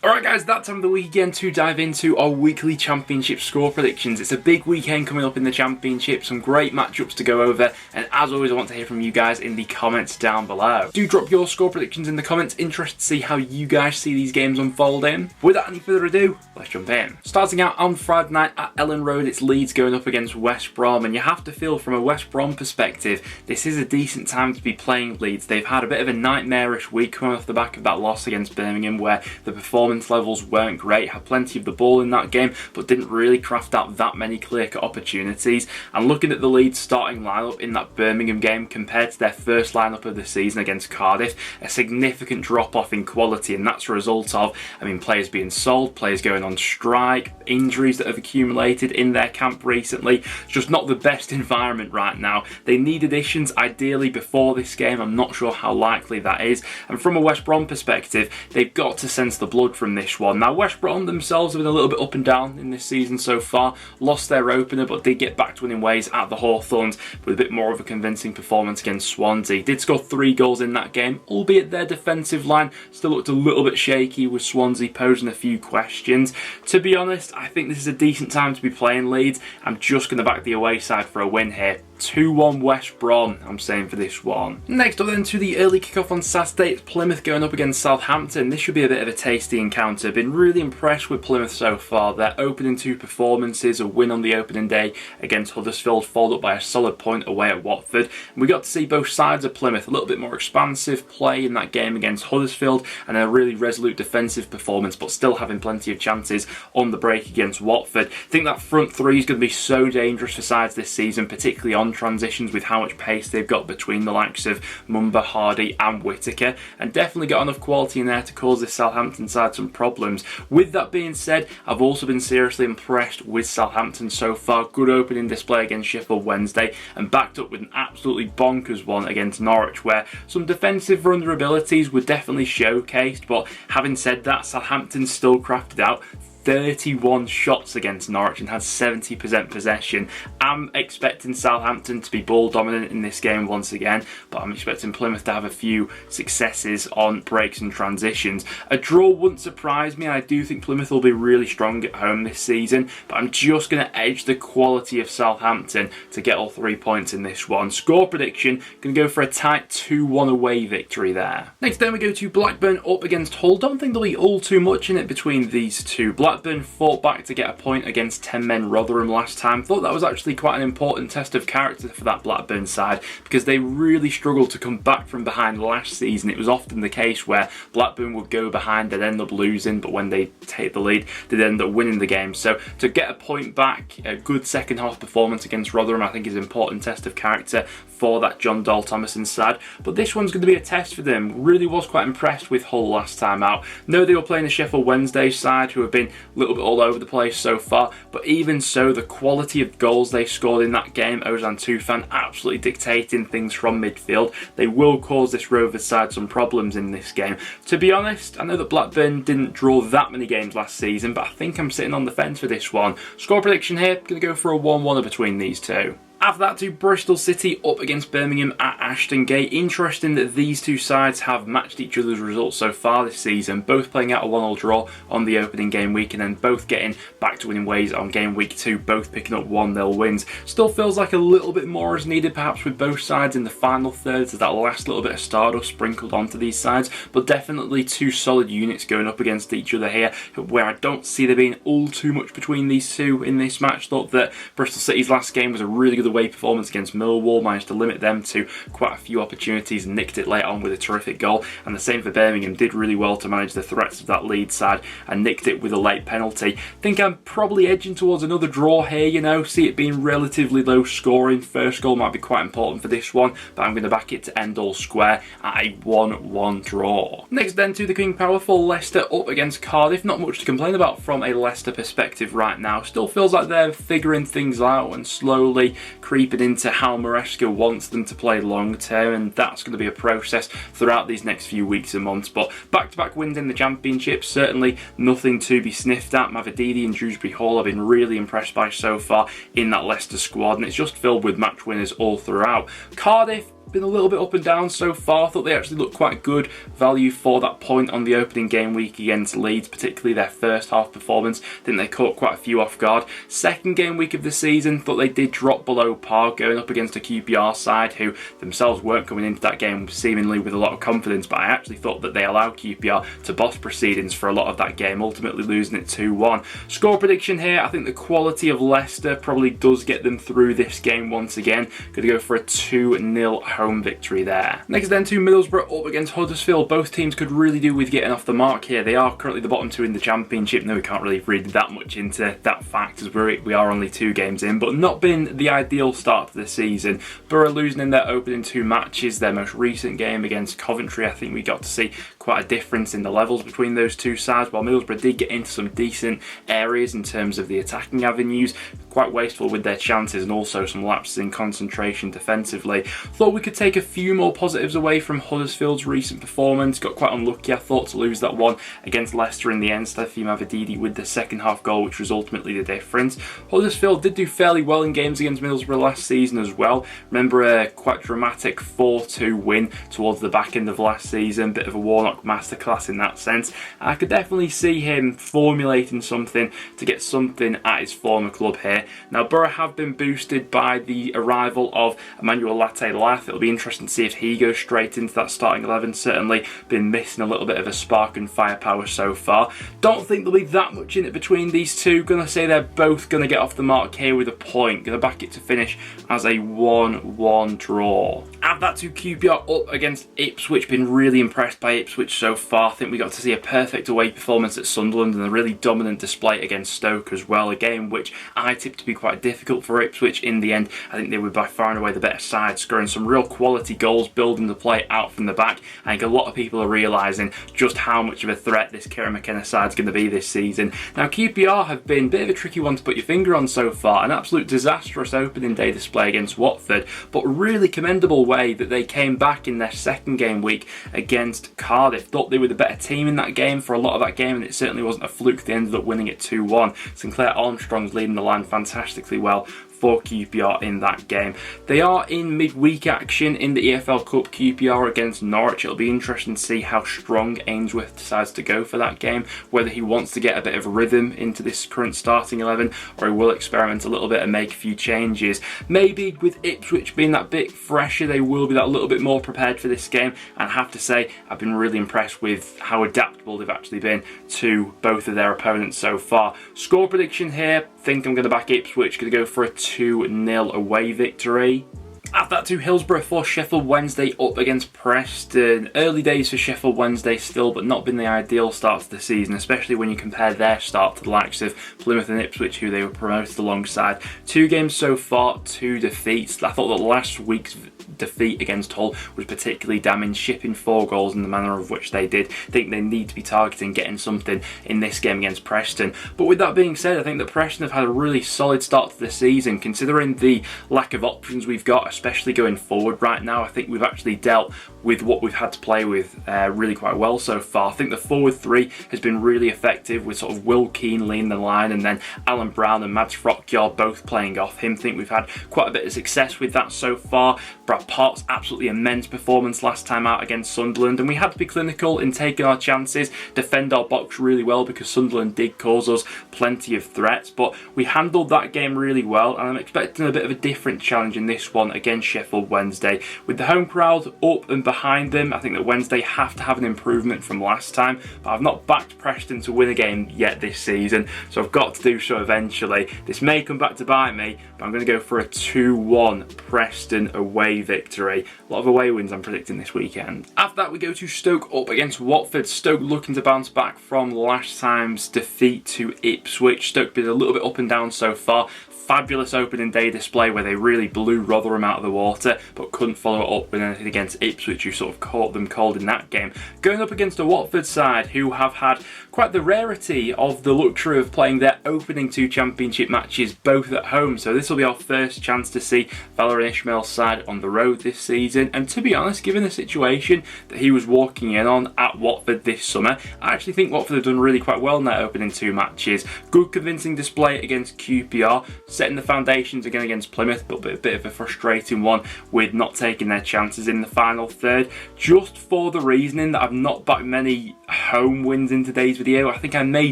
Alright guys, that time of the week again to dive into our weekly championship score predictions. It's a big weekend coming up in the championship, some great matchups to go over, and as always I want to hear from you guys in the comments down below. Do drop your score predictions in the comments, interested to see how you guys see these games unfolding. Without any further ado, let's jump in. Starting out on Friday night at Ellen Road, it's Leeds going up against West Brom, and you have to feel from a West Brom perspective, this is a decent time to be playing Leeds. They've had a bit of a nightmarish week coming off the back of that loss against Birmingham where the performance levels weren't great, had plenty of the ball in that game but didn't really craft out that many clear-cut opportunities. And looking at the Leeds starting lineup in that Birmingham game compared to their first lineup of the season against Cardiff, a significant drop-off in quality, and that's a result of, players being sold, players going on strike, injuries that have accumulated in their camp recently. It's just not the best environment right now. They need additions ideally before this game. I'm not sure how likely that is, and from a West Brom perspective, they've got to sense the blood from this one. Now West Brom themselves have been a little bit up and down in this season so far, lost their opener but did get back to winning ways at the Hawthorns with a bit more of a convincing performance against Swansea. Did score 3 goals in that game, albeit their defensive line still looked a little bit shaky with Swansea posing a few questions. To be honest, I think this is a decent time to be playing Leeds. I'm just going to back the away side for a win here. 2-1 West Brom, I'm saying for this one. Next up then to the early kickoff on Saturday, it's Plymouth going up against Southampton. This should be a bit of a tasty encounter. Been really impressed with Plymouth so far. Their opening 2 performances, a win on the opening day against Huddersfield, followed up by a solid point away at Watford. And we got to see both sides of Plymouth, a little bit more expansive play in that game against Huddersfield and a really resolute defensive performance, but still having plenty of chances on the break against Watford. I think that front 3 is going to be so dangerous for sides this season, particularly on transitions with how much pace they've got between the likes of Mumba, Hardy and Whittaker, and definitely got enough quality in there to cause this Southampton side some problems. With that being said, I've also been seriously impressed with Southampton so far. Good opening display against Sheff Wed Wednesday and backed up with an absolutely bonkers one against Norwich where some defensive vulnerabilities were definitely showcased, but having said that, Southampton still crafted out 31 shots against Norwich and had 70% possession. I'm expecting Southampton to be ball dominant in this game once again, but I'm expecting Plymouth to have a few successes on breaks and transitions. A draw wouldn't surprise me. I do think Plymouth will be really strong at home this season, but I'm just going to edge the quality of Southampton to get all 3 points in this one. Score prediction, going to go for a tight 2-1 away victory there. Next then we go to Blackburn up against Hull. Don't think there'll be all too much in it between these two. Blackburn fought back to get a point against 10-men Rotherham last time. Thought that was actually quite an important test of character for that Blackburn side because they really struggled to come back from behind last season. It was often the case where Blackburn would go behind and end up losing, but when they take the lead, they'd end up winning the game. So to get a point back, a good second half performance against Rotherham, I think is an important test of character for that John Dahl Thomason side. But this one's going to be a test for them. Really was quite impressed with Hull last time out. No, they were playing the Sheff Wed Wednesday side who have been a little bit all over the place so far, but even so, the quality of goals they scored in that game, Ozan Tufan absolutely dictating things from midfield. They will cause this Rovers side some problems in this game. To be honest, I know that Blackburn didn't draw that many games last season, but I think I'm sitting on the fence for this one. Score prediction here, going to go for a 1-1 between these two. After that to Bristol City up against Birmingham at Ashton Gate. Interesting that these two sides have matched each other's results so far this season, both playing out a 1-1 draw on the opening game week and then both getting back to winning ways on game week 2, both picking up 1-0 wins. Still feels like a little bit more is needed perhaps with both sides in the final thirds as that last little bit of stardust sprinkled onto these sides, but definitely 2 solid units going up against each other here where I don't see there being all too much between these two in this match. Thought that Bristol City's last game was a really good away performance against Millwall, managed to limit them to quite a few opportunities and nicked it late on with a terrific goal, and the same for Birmingham, did really well to manage the threats of that Leeds side and nicked it with a late penalty. Think I'm probably edging towards another draw here, you know, see it being relatively low scoring. First goal might be quite important for this one, but I'm going to back it to end all square at a 1-1 draw. Next then to the King Power for Leicester up against Cardiff. Not much to complain about from a Leicester perspective right now. Still feels like they're figuring things out and slowly creeping into how Maresca wants them to play long term, and that's going to be a process throughout these next few weeks and months. But back-to-back wins in the Championship, certainly nothing to be sniffed at. Mavididi and Dewsbury Hall have been really impressed by so far in that Leicester squad, and it's just filled with match winners all throughout. Cardiff, been a little bit up and down so far. Thought they actually looked quite good value for that point on the opening game week against Leeds, particularly their first half performance. Think they caught quite a few off guard. Second game week of the season, thought they did drop below par, going up against a QPR side who themselves weren't coming into that game seemingly with a lot of confidence, but I actually thought that they allowed QPR to boss proceedings for a lot of that game, ultimately losing it 2-1. Score prediction here, I think the quality of Leicester probably does get them through this game once again. Going to go for a 2-0 home victory there. Next then to Middlesbrough up against Huddersfield. Both teams could really do with getting off the mark here. They are currently the bottom two in the Championship. No, we can't really read that much into that fact as we are only 2 games in, but not been the ideal start to the season. Borough losing in their opening 2 matches. Their most recent game against Coventry, I think we got to see quite a difference in the levels between those two sides, while Middlesbrough did get into some decent areas in terms of the attacking avenues. Quite wasteful with their chances and also some lapses in concentration defensively. Thought we could take a few more positives away from Huddersfield's recent performance. Got quite unlucky, I thought, to lose that one against Leicester in the end. Stefan Mavididi with the second half goal, which was ultimately the difference. Huddersfield did do fairly well in games against Middlesbrough last season as well. Remember a quite dramatic 4-2 win towards the back end of last season. Bit of a Warnock masterclass in that sense. I could definitely see him formulating something to get something at his former club here. Now, Borough have been boosted by the arrival of Emmanuel Latte-Lath. It'll be interesting to see if he goes straight into that starting 11. Certainly been missing a little bit of a spark and firepower so far. Don't think there'll be that much in it between these two. Gonna say they're both gonna get off the mark here with a point. Gonna back it to finish as a 1-1 draw. Add that to QPR up against Ipswich. Been really impressed by Ipswich so far. I think we got to see a perfect away performance at Sunderland and a really dominant display against Stoke as well. A game which I tipped to be quite difficult for Ipswich. In the end, I think they were by far and away the better side, scoring some real quality goals, building the play out from the back. I think a lot of people are realising just how much of a threat this Kieran McKenna side's going to be this season. Now, QPR have been a bit of a tricky one to put your finger on so far. An absolute disastrous opening day display against Watford, but really commendable way that they came back in their second game week against Cardiff. Thought they were the better team in that game for a lot of that game, and it certainly wasn't a fluke. They ended up winning it 2-1. Sinclair Armstrong's leading the line fantastically well for QPR in that game. They are in midweek action in the EFL Cup, QPR against Norwich. It'll be interesting to see how strong Ainsworth decides to go for that game, whether he wants to get a bit of rhythm into this current starting 11 or he will experiment a little bit and make a few changes. Maybe with Ipswich being that bit fresher, they will be that little bit more prepared for this game, and I have to say I've been really impressed with how adaptable they've actually been to both of their opponents so far. Score prediction here, think I'm going to back Ipswich, going to go for a 2-0 away victory. Add that to Hillsborough for Sheffield Wednesday up against Preston. Early days for Sheffield Wednesday still, but not been the ideal start to the season, especially when you compare their start to the likes of Plymouth and Ipswich, who they were promoted alongside. 2 games so far, 2 defeats. I thought that last week's defeat against Hull was particularly damning, shipping 4 goals in the manner of which they did. I think they need to be targeting getting something in this game against Preston. But with that being said, I think that Preston have had a really solid start to the season, considering the lack of options we've got, especially going forward right now. I think we've actually dealt with what we've had to play with really quite well so far. I think the forward 3 has been really effective, with sort of Will Keane leading the line and then Alan Brown and Mads Frockyard both playing off him. I think we've had quite a bit of success with that so far. Brad Potts, absolutely immense performance last time out against Sunderland, and we had to be clinical in taking our chances, defend our box really well, because Sunderland did cause us plenty of threats, but we handled that game really well, and I'm expecting a bit of a different challenge in this one against Sheffield Wednesday. With the home crowd up and behind them, I think that Wednesday have to have an improvement from last time, but I've not backed Preston to win a game yet this season, so I've got to do so eventually. This may come back to bite me, but I'm going to go for a 2-1 Preston away victory. A lot of away wins I'm predicting this weekend. After that, we go to Stoke up against Watford. Stoke looking to bounce back from last time's defeat to Ipswich. Stoke been a little bit up and down so far. Fabulous opening day display where they really blew Rotherham out of the water, but couldn't follow it up with anything against Ipswich, who sort of caught them cold in that game. Going up against a Watford side who have had quite the rarity of the luxury of playing their opening 2 championship matches both at home, so this will be our first chance to see Valérien Ismaël's side on the road this season. And to be honest, given the situation that he was walking in on at Watford this summer, I actually think Watford have done really quite well in their opening 2 matches. Good convincing display against QPR, setting the foundations again against Plymouth, but a bit of a frustrating frustrating one with not taking their chances in the final third, just for the reasoning that I've not backed many home wins in today's video. I think I may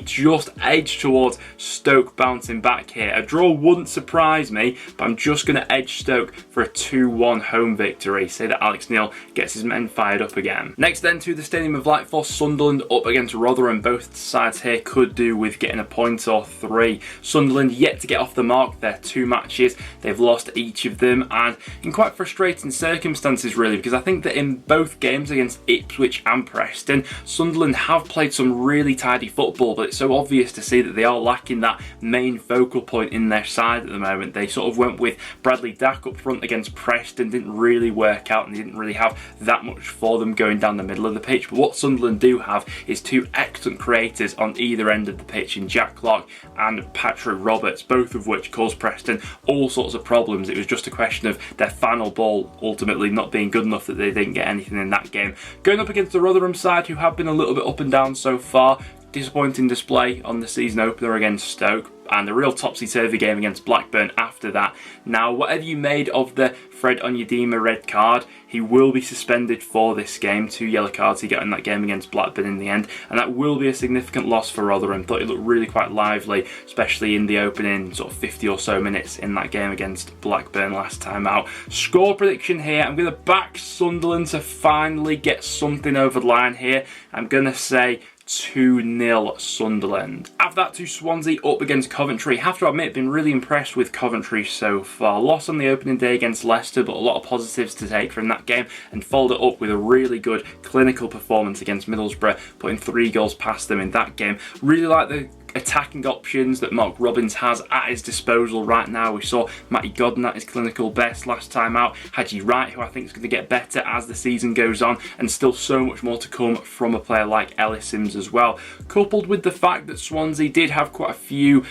just edge towards Stoke bouncing back here. A draw wouldn't surprise me, but I'm just going to edge Stoke for a 2-1 home victory. Say that Alex Neil gets his men fired up again. Next then to the Stadium of Light for Sunderland up against Rotherham. Both sides here could do with getting a point or 3. Sunderland yet to get off the mark. Their 2 matches, they've lost each of them, and in quite frustrating circumstances really, because I think that in both games against Ipswich and Preston, Sunderland have played some really tidy football, but it's so obvious to see that they are lacking that main focal point in their side at the moment. They sort of went with Bradley Dack up front against Preston, didn't really work out, and they didn't really have that much for them going down the middle of the pitch. But what Sunderland do have is 2 excellent creators on either end of the pitch in Jack Clark and Patrick Roberts, both of which caused Preston all sorts of problems. It was just a question of their final ball ultimately not being good enough that they didn't get anything in that game. Going up against the Rotherham side, who have been a little bit up and down so far. Disappointing display on the season opener against Stoke, and a real topsy-turvy game against Blackburn after that. Now, whatever you made of the Fred Onyedinma red card, he will be suspended for this game. 2 yellow cards he got in that game against Blackburn in the end, and that will be a significant loss for Rotherham. Thought he looked really quite lively, especially in the opening sort of 50 or so minutes in that game against Blackburn last time out. Score prediction here, I'm going to back Sunderland to finally get something over the line here. I'm going to say 2-0 Sunderland. After that to Swansea up against Coventry. Have to admit, been really impressed with Coventry so far. Lost on the opening day against Leicester, but a lot of positives to take from that game, and followed it up with a really good clinical performance against Middlesbrough, putting 3 goals past them in that game. Really like the attacking options that Mark Robins has at his disposal right now. We saw Matty Godden at his clinical best last time out. Haji Wright, who I think is going to get better as the season goes on, and still so much more to come from a player like Ellis Sims as well. Coupled with the fact that Swansea did have quite a few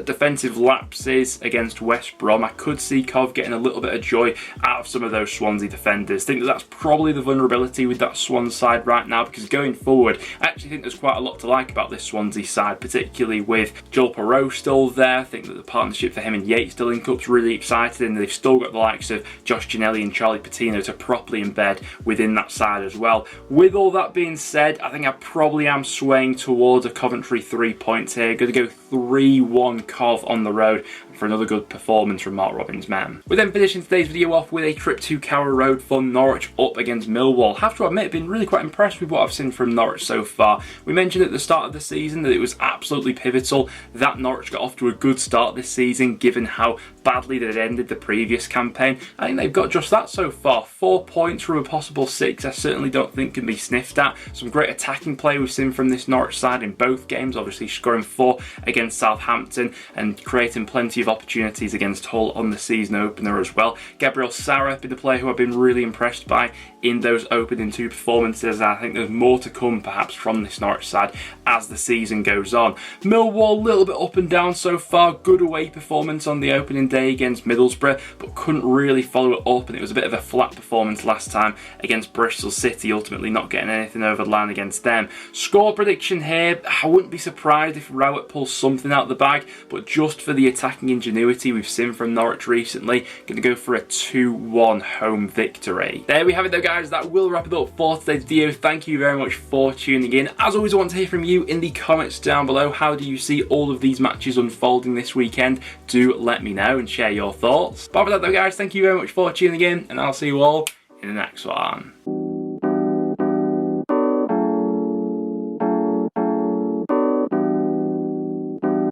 defensive lapses against West Brom, I could see Cov getting a little bit of joy out of some of those Swansea defenders. I think that that's probably the vulnerability with that Swans side right now, because going forward, I actually think there's quite a lot to like about this Swansea side, particularly with Joel Perreault still there. I think that the partnership for him and Yates to link up's really exciting, and they've still got the likes of Josh Ginelli and Charlie Patino to properly embed within that side as well. With all that being said, I think I probably am swaying towards a Coventry 3 points here. Going to go 3-1 Cov on the road for another good performance from Mark Robins' men. We're then finishing today's video off with a trip to Carrow Road for Norwich up against Millwall. Have to admit, been really quite impressed with what I've seen from Norwich so far. We mentioned at the start of the season that it was absolutely pivotal that Norwich got off to a good start this season, given how badly they'd ended the previous campaign. I think they've got just that so far. 4 points from a possible 6, I certainly don't think can be sniffed at. Some great attacking play we've seen from this Norwich side in both games, obviously scoring 4 against Southampton and creating plenty of opportunities against Hull on the season opener as well. Gabriel Sara been the player who I've been really impressed by in those opening 2 performances. I think there's more to come perhaps from this Norwich side as the season goes on. Millwall, a little bit up and down so far. Good away performance on the opening day against Middlesbrough, but couldn't really follow it up, and it was a bit of a flat performance last time against Bristol City, ultimately not getting anything over the line against them. Score prediction here, I wouldn't be surprised if Rowett pulls something out of the bag, but just for the attacking ingenuity we've seen from Norwich recently, going to go for a 2-1 home victory. There we have it though guys, that will wrap it up for today's video. Thank you very much for tuning in. As always, I want to hear from you in the comments down below. How do you see all of these matches unfolding this weekend? Do let me know and share your thoughts. But for that though guys, thank you very much for tuning in, and I'll see you all in the next one.